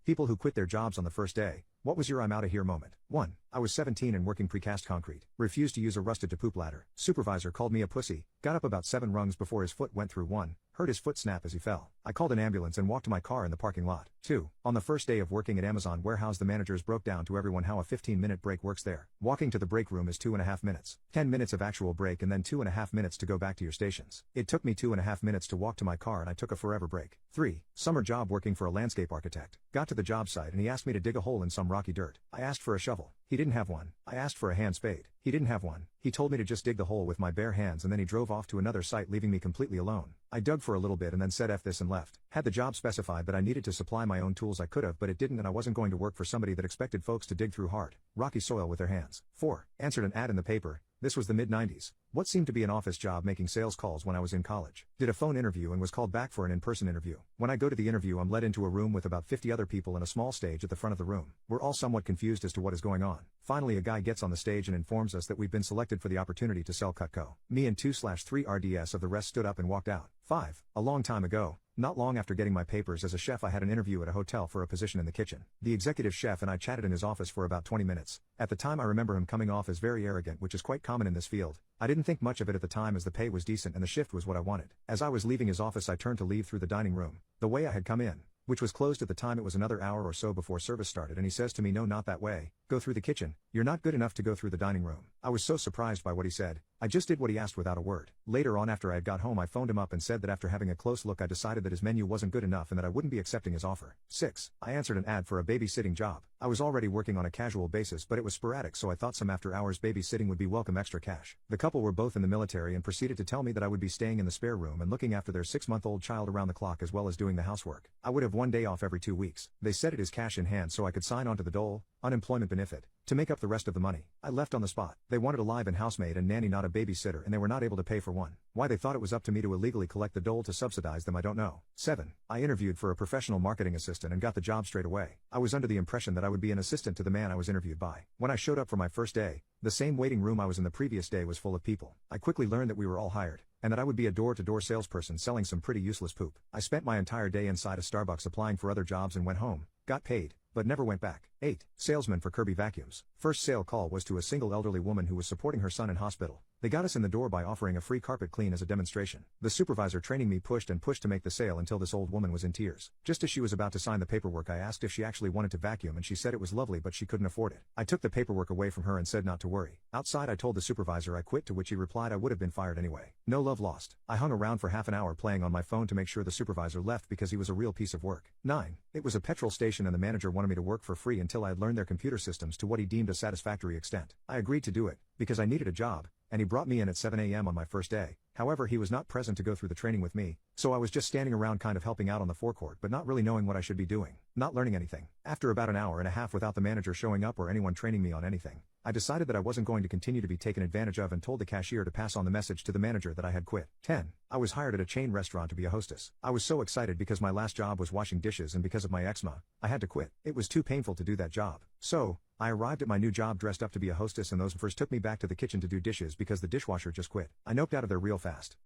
People who quit their jobs on the first day. What was your I'm out of here moment? 1. I was 17 and working precast concrete. Refused to use a rusted to poop ladder. Supervisor called me a pussy. Got up about 7 rungs before his foot went through one. Heard his foot snap as he fell. I called an ambulance and walked to my car in the parking lot. 2. On the first day of working at Amazon warehouse, the managers broke down to everyone how a 15-minute break works there. Walking to the break room is 2.5 minutes. 10 minutes of actual break and then 2.5 minutes to go back to your stations. It took me 2.5 minutes to walk to my car and I took a forever break. 3. Summer job working for a landscape architect. Got to the job site and he asked me to dig a hole in some rocky dirt. I asked for a shovel. He didn't have one. I asked for a hand spade. He didn't have one. He told me to just dig the hole with my bare hands and then he drove off to another site leaving me completely alone. I dug for a little bit and then said F this and left. Had the job specified that I needed to supply my own tools I could have, but it didn't, and I wasn't going to work for somebody that expected folks to dig through hard, rocky soil with their hands. 4. Answered an ad in the paper. This was the mid-90s. What seemed to be an office job making sales calls when I was in college. Did a phone interview and was called back for an in-person interview. When I go to the interview, I'm led into a room with about 50 other people and a small stage at the front of the room. We're all somewhat confused as to what is going on. Finally, a guy gets on the stage and informs us that we've been selected for the opportunity to sell Cutco. Me and 2/3 RDS of the rest stood up and walked out. 5. A long time ago. Not long after getting my papers as a chef, I had an interview at a hotel for a position in the kitchen. The executive chef and I chatted in his office for about 20 minutes. At the time I remember him coming off as very arrogant, which is quite common in this field. I didn't think much of it at the time as the pay was decent and the shift was what I wanted. As I was leaving his office, I turned to leave through the dining room, the way I had come in, which was closed at the time. It was another hour or so before service started and he says to me, "No, not that way. Go through the kitchen. You're not good enough to go through the dining room." I was so surprised by what he said. I just did what he asked without a word. Later on, after I had got home, I phoned him up and said that after having a close look I decided that his menu wasn't good enough and that I wouldn't be accepting his offer. 6. I answered an ad for a babysitting job. I was already working on a casual basis, but it was sporadic, so I thought some after hours babysitting would be welcome extra cash. The couple were both in the military and proceeded to tell me that I would be staying in the spare room and looking after their 6-month-old child around the clock as well as doing the housework. I would have 1 day off every 2 weeks. They said it is cash in hand so I could sign on to the dole, unemployment benefit, to make up the rest of the money. I left on the spot. They wanted a live-in housemaid and nanny, not a babysitter, and they were not able to pay for one. Why they thought it was up to me to illegally collect the dole to subsidize them, I don't know. 7. I interviewed for a professional marketing assistant and got the job straight away. I was under the impression that I would be an assistant to the man I was interviewed by. When I showed up for my first day, the same waiting room I was in the previous day was full of people. I quickly learned that we were all hired, and that I would be a door-to-door salesperson selling some pretty useless poop. I spent my entire day inside a Starbucks applying for other jobs and went home, got paid, but never went back. 8. Salesman for Kirby Vacuums. First sale call was to a single elderly woman who was supporting her son in hospital. They got us in the door by offering a free carpet clean as a demonstration. The supervisor training me pushed and pushed to make the sale until this old woman was in tears. Just as she was about to sign the paperwork, I asked if she actually wanted to vacuum and she said it was lovely but she couldn't afford it. I took the paperwork away from her and said not to worry. Outside I told the supervisor I quit, to which he replied I would have been fired anyway. No love lost. I hung around for half an hour playing on my phone to make sure the supervisor left because he was a real piece of work. 9. It was a petrol station and the manager wanted me to work for free until I had learned their computer systems to what he deemed a satisfactory extent. I agreed to do it, because I needed a job, and he brought me in at 7 a.m. on my first day. However, he was not present to go through the training with me, so I was just standing around kind of helping out on the forecourt but not really knowing what I should be doing, not learning anything. After about an hour and a half without the manager showing up or anyone training me on anything, I decided that I wasn't going to continue to be taken advantage of and told the cashier to pass on the message to the manager that I had quit. 10. I was hired at a chain restaurant to be a hostess. I was so excited because my last job was washing dishes and because of my eczema, I had to quit. It was too painful to do that job. So, I arrived at my new job dressed up to be a hostess and those first took me back to the kitchen to do dishes because the dishwasher just quit. I noped out of there real fast.